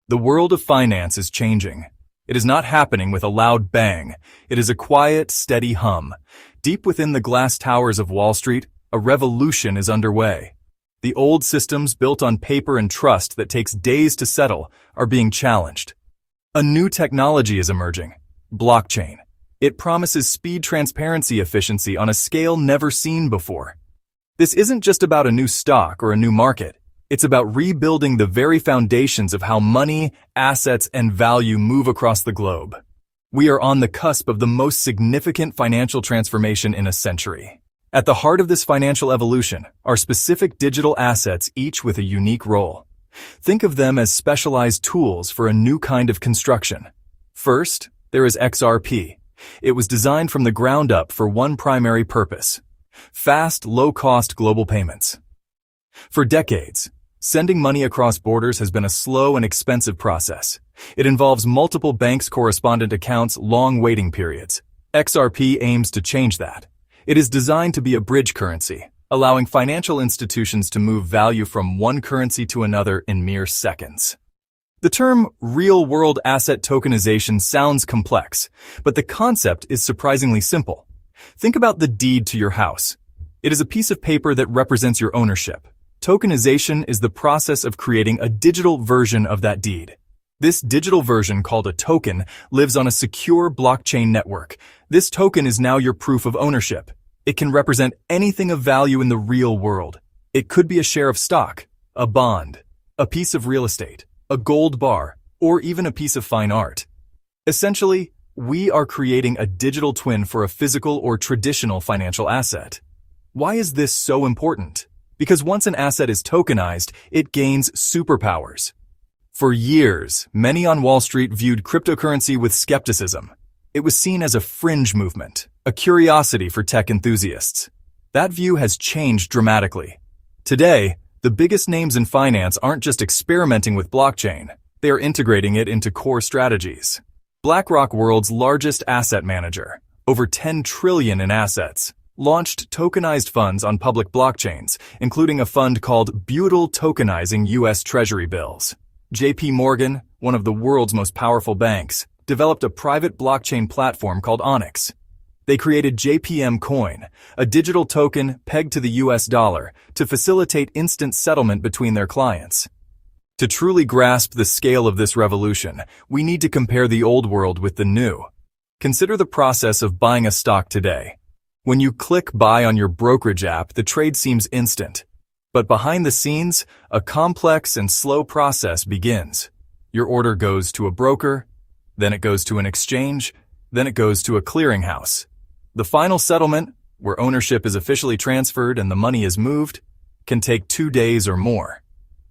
The world of finance is changing. It is not happening with a loud bang. It is a quiet, steady hum. Deep within the glass towers of Wall Street, a revolution is underway. The old systems built on paper and trust that takes days to settle are being challenged. A new technology is emerging: blockchain. It promises speed, transparency, efficiency on a scale never seen before. This isn't just about a new stock or a new market. It's about rebuilding the very foundations of how money, assets, and value move across the globe. We are on the cusp of the most significant financial transformation in a century. At the heart of this financial evolution are specific digital assets, each with a unique role. Think of them as specialized tools for a new kind of construction. First, there is XRP. It was designed from the ground up for one primary purpose: fast, low-cost global payments. For decades, sending money across borders has been a slow and expensive process. It involves multiple banks' correspondent accounts, long waiting periods. XRP aims to change that. It is designed to be a bridge currency, allowing financial institutions to move value from one currency to another in mere seconds. The term real-world asset tokenization sounds complex, but the concept is surprisingly simple. Think about the deed to your house. It is a piece of paper that represents your ownership. Tokenization is the process of creating a digital version of that deed. This digital version, called a token, lives on a secure blockchain network. This token is now your proof of ownership. It can represent anything of value in the real world. It could be a share of stock, a bond, a piece of real estate, a gold bar, or even a piece of fine art. Essentially, we are creating a digital twin for a physical or traditional financial asset. Why is this so important? Because once an asset is tokenized, it gains superpowers. For years, many on Wall Street viewed cryptocurrency with skepticism. It was seen as a fringe movement, a curiosity for tech enthusiasts. That view has changed dramatically. Today, the biggest names in finance aren't just experimenting with blockchain, they are integrating it into core strategies. BlackRock, world's largest asset manager, over $10 trillion in assets, launched tokenized funds on public blockchains, including a fund called Butyl tokenizing U.S. Treasury bills. J.P. Morgan, one of the world's most powerful banks, developed a private blockchain platform called Onyx. They created JPM Coin, a digital token pegged to the US dollar, to facilitate instant settlement between their clients. To truly grasp the scale of this revolution, we need to compare the old world with the new. Consider the process of buying a stock today. When you click buy on your brokerage app, the trade seems instant. But behind the scenes, a complex and slow process begins. Your order goes to a broker, then it goes to an exchange, then it goes to a clearinghouse. The final settlement, where ownership is officially transferred and the money is moved, can take 2 days or more.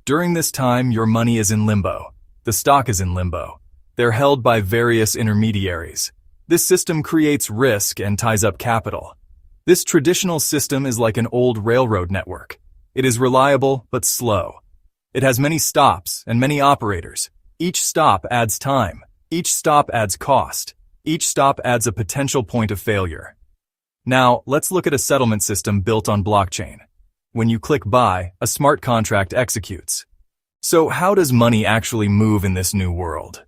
During this time, your money is in limbo. The stock is in limbo. They're held by various intermediaries. This system creates risk and ties up capital. This traditional system is like an old railroad network. It is reliable but slow. It has many stops and many operators. Each stop adds time. Each stop adds cost. Each stop adds a potential point of failure. Now, let's look at a settlement system built on blockchain. When you click buy, a smart contract executes. So how does money actually move in this new world?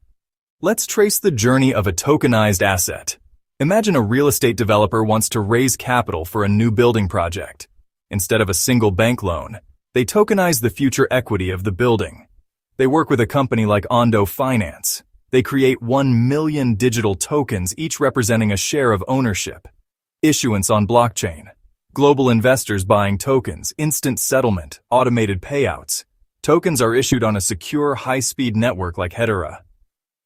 Let's trace the journey of a tokenized asset. Imagine a real estate developer wants to raise capital for a new building project. Instead of a single bank loan, they tokenize the future equity of the building. They work with a company like Ondo Finance. They create 1 million digital tokens, each representing a share of ownership. Issuance on blockchain. Global investors buying tokens, instant settlement, automated payouts. Tokens are issued on a secure, high-speed network like Hedera.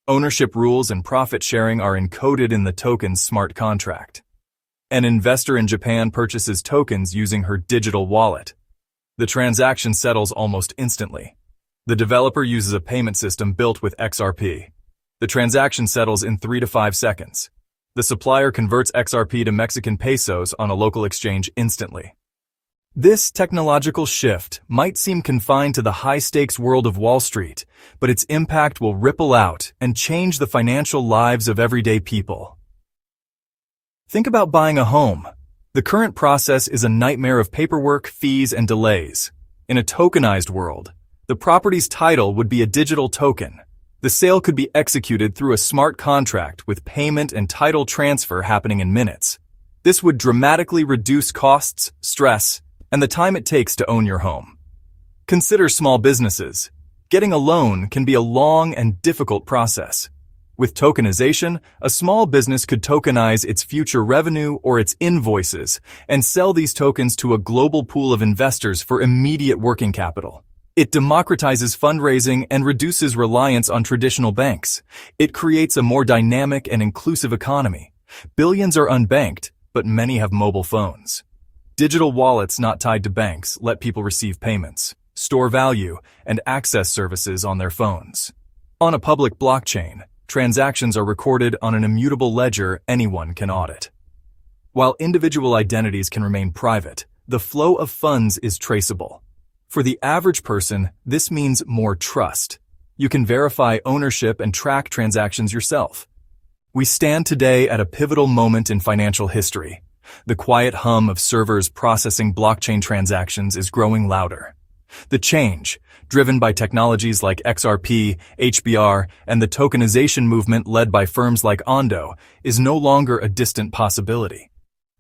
Ownership rules and profit sharing are encoded in the token's smart contract. An investor in Japan purchases tokens using her digital wallet. The transaction settles almost instantly. The developer uses a payment system built with XRP. The transaction settles in 3 to 5 seconds. The supplier converts XRP to Mexican pesos on a local exchange instantly. This technological shift might seem confined to the high-stakes world of Wall Street, but its impact will ripple out and change the financial lives of everyday people. Think about buying a home. The current process is a nightmare of paperwork, fees, and delays. In a tokenized world, the property's title would be a digital token. The sale could be executed through a smart contract with payment and title transfer happening in minutes. This would dramatically reduce costs, stress, and the time it takes to own your home. Consider small businesses. Getting a loan can be a long and difficult process. With tokenization, a small business could tokenize its future revenue or its invoices and sell these tokens to a global pool of investors for immediate working capital. It democratizes fundraising and reduces reliance on traditional banks. It creates a more dynamic and inclusive economy. Billions are unbanked, but many have mobile phones. Digital wallets not tied to banks let people receive payments, store value, and access services on their phones. On a public blockchain, transactions are recorded on an immutable ledger anyone can audit. While individual identities can remain private, the flow of funds is traceable. For the average person, this means more trust. You can verify ownership and track transactions yourself. We stand today at a pivotal moment in financial history. The quiet hum of servers processing blockchain transactions is growing louder. The change, driven by technologies like XRP, HBR, and the tokenization movement led by firms like Ondo, is no longer a distant possibility.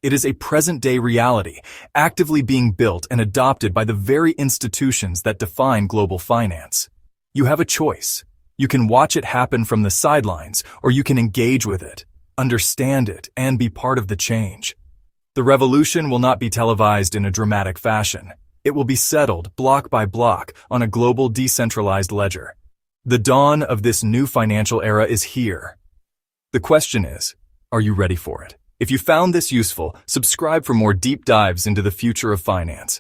It is a present-day reality, actively being built and adopted by the very institutions that define global finance. You have a choice. You can watch it happen from the sidelines, or you can engage with it, understand it, and be part of the change. The revolution will not be televised in a dramatic fashion. It will be settled block by block on a global decentralized ledger. The dawn of this new financial era is here. The question is, are you ready for it? If you found this useful, subscribe for more deep dives into the future of finance.